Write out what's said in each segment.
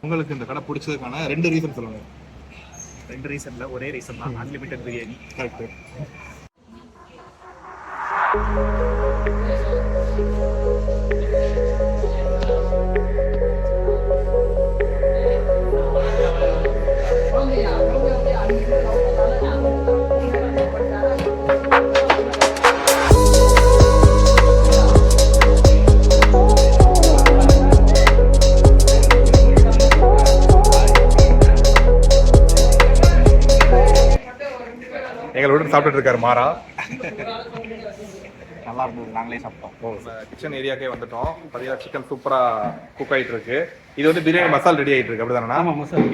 உங்களுக்கு இந்த கடை பிடிச்சதுக்கான 2 ரீசன் சொல்லுங்க. 2 ரீசன்ல ஒரே ரீசன் தான், அன்லிமிட்டட் பிரியாணி. கரெக்ட். எங்களோட சாப்பிட்டு இருக்காரு மாறா. நல்லா இருந்தது, நாங்களே சாப்பிட்டோம். கிச்சன் ஏரியாக்கே வந்துட்டோம். பார்த்தீங்கன்னா சிக்கன் சூப்பராக குக் ஆகிட்டு இருக்கு. இது வந்து பிரியாணி மசால் ரெடி ஆகிட்டு இருக்கு, அப்படிதானே?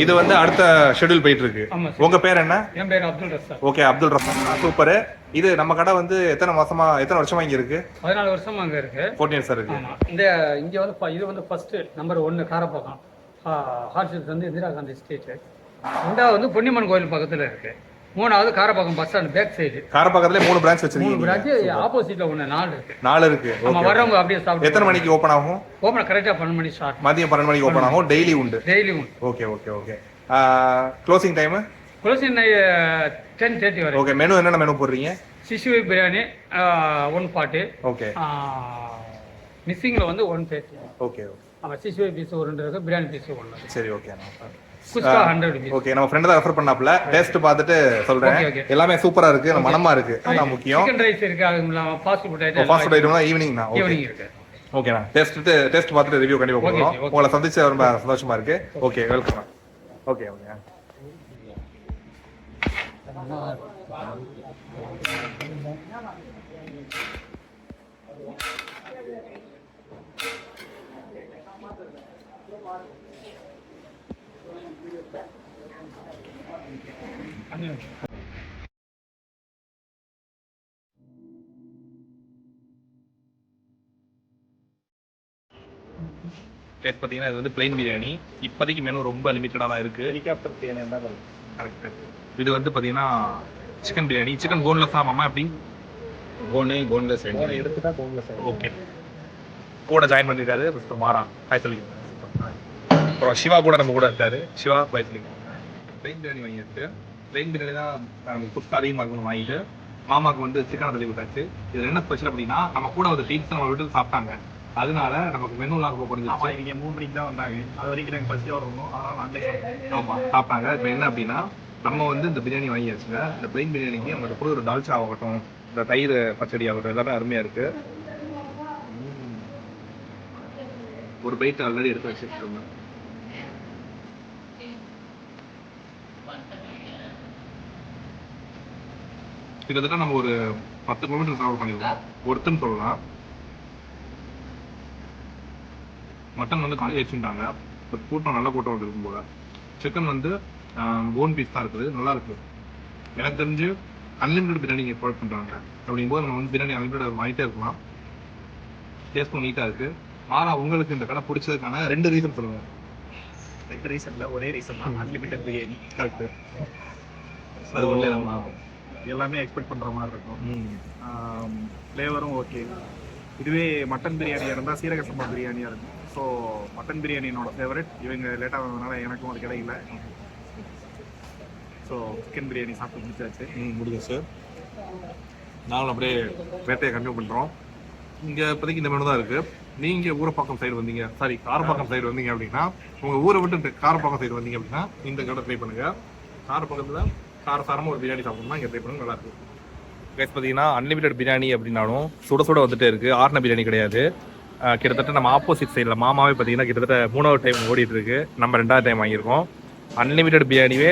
இது வந்து அடுத்த ஷெட்யூல் போயிட்டு இருக்கு. உங்க பேர் என்ன? என் பேர் Abdul Razak. Okay, Abdul Razak. Super. இது நம்ம கடை வந்து எத்தனை வருஷமா இங்க இருக்கு? 14 வருஷமா அங்க இருக்கு. 14 இயர்ஸ் இருக்கு. இங்க வந்து இது வந்து ஃபர்ஸ்ட் நம்பர் 1 காரப்பாக்கம் ஹார்ட்ஷிப்ஸ் வந்து இந்திரா காந்தி ஸ்ட்ரீட். 2வது வந்து பொன்னியம்மன் கோயில் பக்கத்துல இருக்கு. 3வது Karapakkam bus stand back side. காரப்பாக்கத்துல 3 பிரான்ச் வச்சிருக்கீங்க. 3 பிரான்ச் ஆப்போசிட்ல 4 இருக்கு. 4 இருக்கு. நம்ம வரவங்க அப்படியே சாப்பிட்டு. எத்தனை மணிக்கு ஓபன் ஆகும்? ஓபன் கரெக்ட்டா 12 மணி ஸ்டார்ட். மதியம் 12 மணிக்கு ஓபன் ஆகும். டெய்லி உண்டு. ஓகே. Closing time? க்ளோசிங் 10:30 வரை. ஓகே. மெனு என்னென்ன மெனு போடுறீங்க? சிசுவை பிரியாணி 1 பாட்டு. ஓகே. மிஸ்ஸிங்ல வந்து 130. ஓகே. நம்ம சிசுவை பீஸ் 1 இருக்கு, பிரியாணி பீஸ் 1. சரி, ஓகே. குஸ்கா 100 பீஸ். ஓகே, நம்ம ஃப்ரெண்ட் தான் ரெஃபர் பண்ணாப்ல. டேஸ்ட் பார்த்துட்டு சொல்றேன். எல்லாமே சூப்பரா இருக்கு, மனமா இருக்கு. அதான் முக்கியம். சிக்கன் ரைஸ் இருக்கு, அதுல ஃபாஸ்ட் ஃபுட் ஐட்டம் தான் ஈவினிங் தான். ஈவினிங் இருக்கு. ஓகேண்ணா. டேஸ்ட் பார்த்துட்டு ரிவ்யூ கண்டிப்பா போடுறோம். உங்களை சந்திச்சு ரொம்ப சந்தோஷமா இருக்கு. Okay, welcome. ஓகே. டேஸ்ட் பார்த்தீங்கன்னா இது வந்து பிளைன் பிரியாணி. இப்போதைக்கு மெனு ரொம்ப லிமிட்டடாக தான் இருக்கு. ஹெலிகாப்டர் பிரியாணி தான் கரெக்ட். இது வந்து பார்த்தீங்கன்னா சிக்கன் பிரியாணி. சிக்கன் போன்லெஸ் ஆமாம்? எப்படி போன்லெஸ் எடுத்துட்டா போன்லெஸ். ஓகே. கூட ஜாயின் பண்ணிருக்காரு மிஸ்டர் மாறா. ஹாய் சொல்லிங்க. அப்புறம் சிவா கூட நம்ம கூட இருக்காரு. சிவா பாய் சொல்லிங்க. பிளைன் பிரியாணி வாங்கிட்டு பிளைன் பிரியாணி தான் குஸ்கா அதிகமாக இருக்கணும் வாங்கிட்டு மாமாவுக்கு வந்து சிக்கனை தள்ளி விட்டாச்சு. இது என்ன ஸ்பெஷல் அப்படின்னா, நம்ம கூட ஒரு டீம்ஸ் நம்ம வீட்டுக்கு சாப்பிட்டாங்க. அதனால நமக்கு மெனுலாம் ரொம்ப குறைஞ்சிருச்சு. இவங்க 3 மணிக்கு தான் வந்தாங்க. அது வரைக்கும் நாங்கள் பசியாக வரணும், அதனால நாங்களே சாப்பிட்டாங்க. இப்போ என்ன அப்படின்னா, நம்ம வந்து இந்த பிரியாணி வாங்கியாச்சுங்க. இந்த பிளைன் பிரியாணிக்கு நம்மளுக்கு கூட ஒரு டால்ச்சா ஆகட்டும், இந்த தயிர் பச்சடி ஆகட்டும், எல்லாமே அருமையா இருக்கு. ஒரு பைட் ஆல்ரெடி எடுத்து வச்சுருக்கோங்க. கிட்டத்தட்ட நம்ம ஒரு 10 கிலோமீட்டர் டிராவல் பண்ணிருக்கோம் ஒருத்தன்னு சொல்லலாம். மட்டன் வந்து காலி வச்சுட்டாங்க. கூட்டம் நல்ல கூட்டம் வந்து இருக்கும் போல. சிக்கன் வந்து போன் பீஸ் தான் இருக்குது, நல்லா இருக்கு. எனக்கு தெரிஞ்சு அன்லிமிட்டட் பிரியாணி ப்ரொவைட் பண்றாங்க. அப்படிங்கும்போது நம்ம வந்து பிரியாணி அன்லிமிட்டட் வாங்கிட்டே இருக்கலாம். டேஸ்ட்டும் நீட்டா இருக்கு. ஆனா உங்களுக்கு இந்த கடை பிடிச்சதுக்கான 2 ரீசன் சொல்லுங்க. 2 ரீசன்ல ஒரே ரீசன் தான், அன்லிமிட்டட் பிரியாணி. கரெக்ட். அது உள்ள நம்ம எல்லாமே எக்ஸ்பெக்ட் பண்ற மாதிரி இருக்கும். ஃப்ளேவரும் ஓகே. இதுவே மட்டன் பிரியாணியா இருந்தால் சீரக சம்பா பிரியாணியா இருக்கும். ஸோ மட்டன் பிரியாணி என்னோட ஃபேவரட். இவங்க லேட்டாக வந்ததுனால எனக்கும் அது கிடைக்கல. ஸோ சிக்கன் பிரியாணி சாப்பிட்டு முடிச்சாச்சு. முடியும் சார். நாங்களும் அப்படியே வேட்டையை கண்டினியூ பண்ணுறோம். இங்கே இப்போதைக்கு இந்த மெனு தான் இருக்குது. நீங்கள் ஊரப்பாக்கம் சைடு வந்தீங்க, சாரி காரப்பாக்கம் சைடு வந்தீங்க அப்படின்னா, உங்கள் ஊரை விட்டு காரப்பாக்கம் சைடு வந்தீங்க அப்படின்னா இந்த கடை ட்ரை பண்ணுங்கள். காரப்பாக்கத்தில் காரசாரமாக ஒரு பிரியாணி சாப்பிடணும்னா இங்கே ட்ரை பண்ணுங்க, நல்லாயிருக்கும். கைஸ் பார்த்தீங்கன்னா அன்லிமிட்டட் பிரியாணி அப்படின்னாலும் சுட சுட வந்துட்டே இருக்குது. ஆர்ன பிரியாணி கிடையாது. கிட்டத்தட்ட நம்ம ஆப்போசிட் சைடில் மாமாவே பார்த்தீங்கன்னா கிட்டத்தட்ட 3வது டைம் ஓடிட்டு இருக்கு. நம்ம 2வது டைம் வாங்கியிருக்கோம். அன்லிமிட்டட் பிரியாணியே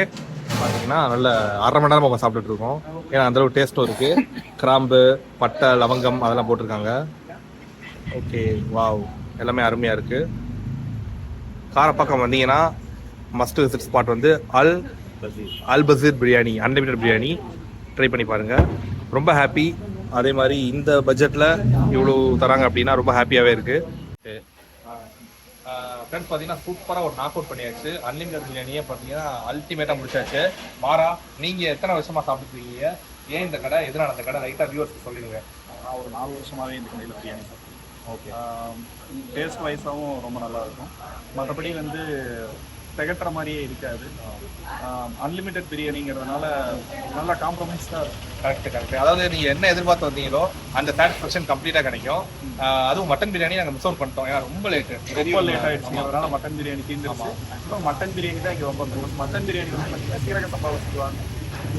பார்த்தீங்கன்னா நல்ல 1/2 மணி நேரம் நம்ம சாப்பிட்டுட்டு இருக்கோம். ஏன்னா அந்தளவு டேஸ்ட்டும் இருக்குது. கிராம்பு, பட்டை, லவங்கம் அதெல்லாம் போட்டிருக்காங்க. ஓகே, வாவ், எல்லாமே அருமையாக இருக்குது. காரப்பாக்கம் வந்தீங்கன்னா மஸ்ட் விசிட் ஸ்பாட் வந்து அல் பசீர் பிரியாணி, அன்லிமிட்டட் பிரியாணி ட்ரை பண்ணி பாருங்கள். ரொம்ப ஹாப்பி. அதே மாதிரி இந்த பட்ஜெட்டில் இவ்வளோ தராங்க அப்படின்னா ரொம்ப ஹாப்பியாகவே இருக்குது. ஃப்ரெண்ட்ஸ் பார்த்தீங்கன்னா சூப்பராக ஒரு நாக் அவுட் பண்ணியாச்சு. அன்லிமிட்டட் பிரியாணியே பார்த்தீங்கன்னா அல்டிமேட்டாக முடிச்சாச்சு. மாறா, நீங்கள் எத்தனை வருஷமாக சாப்பிட்டுருக்கீங்க? ஏன் இந்த கடை, எதனால அந்த கடை லைட்டாக வியூவர்ஸ்க்கு சொல்லிடுங்க. நான் ஒரு 4 வருஷமாகவே இந்த கடையில் பிரியாணி சாப்பிட்றேன். ஓகே. டேஸ்ட் வைஸாகவும் ரொம்ப நல்லா இருக்கும். மற்றபடி வந்து திகட்டுற மாதிரியே இருக்காது. அன்லிமிட்டெட் பிரியாணிங்கிறதுனால நல்லா காம்ப்ரமைஸ்டாக இருக்கும். கரெக்ட். அதாவது நீங்க என்ன எதிர்பார்த்து வந்தீங்களோ அந்த சாட்டிஸ்ஃபேக்ஷன் கம்ப்ளீட்டா கிடைக்கும். அதுவும் மட்டன் பிரியாணி நாங்கள் மிஸ் அவுட் பண்ணிட்டோம், ஏன்னா ரொம்ப லேட் ஆயிடுச்சு. அதனால மட்டன் பிரியாணி தீர்ந்துருச்சு. அப்புறம் மட்டன் பிரியாணி தான் இங்கே ரொம்ப ஃபேமஸ். மட்டன் பிரியாணி வந்து பார்த்தீங்கன்னா சீரக சம்பா வச்சுக்குவாங்க,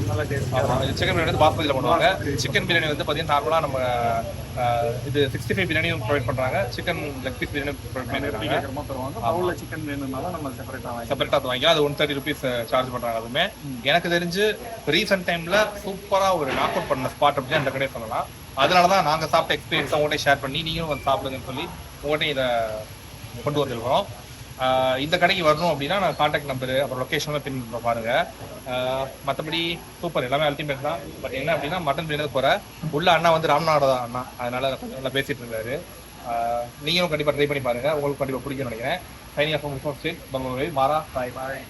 நல்ல டேஸ்ட். சிக்கன் பிரியாணி வந்து பாஸ்மதியில் பண்ணுவாங்க. சிக்கன் பிரியாணி வந்து பார்த்தீங்கன்னா நார்மலாக நம்ம இது 65 பிரியாணியும் ப்ரொவைட் பண்ணுறாங்க. Chicken leg piece biryani provide பண்ணிருக்காங்க. தருவாங்க. பவுலில் சிக்கன் வேணும்னாலும் நம்ம செப்பரேட்டாக வாங்கிக்கலாம். அது 130 rupees சார்ஜ் பண்ணுறாங்க. அதுவுமே எனக்கு தெரிஞ்சு ரீசெண்ட் டைமில் சூப்பராக ஒரு நாக் அவுட் பண்ண ஸ்பாட் அப்படின்னு அந்த கடையை சொல்லலாம். அதனால தான் நாங்கள் சாப்பிட்ட எக்ஸ்பீரியன்ஸை உங்கள்கிட்ட ஷேர் பண்ணி நீங்களும் வந்து சாப்பிடுங்கன்னு சொல்லி உங்கள்கிட்ட இதை கொண்டு வந்திருக்கிறோம். இந்த கடைக்கு வரணும் அப்படின்னா நான் கான்டாக்ட் நம்பரு அப்புறம் லொக்கேஷன்லாம் பின் பாருங்க. மற்றபடி சூப்பர், எல்லாமே அல்டிமேட் தான். பட் என்ன அப்படின்னா மட்டன் பிரியாணி போகிற உள்ள அண்ணா வந்து ராம்நாடு தான் அண்ணா, அதனால கொஞ்சம் நல்லா பேசிட்டு இருந்தாரு. நீங்களும் கண்டிப்பாக ட்ரை பண்ணி பாருங்க, உங்களுக்கு கண்டிப்பாக பிடிக்கும்னு நினைக்கிறேன். சைனிங் ஆஃப் மாரா. பாய்.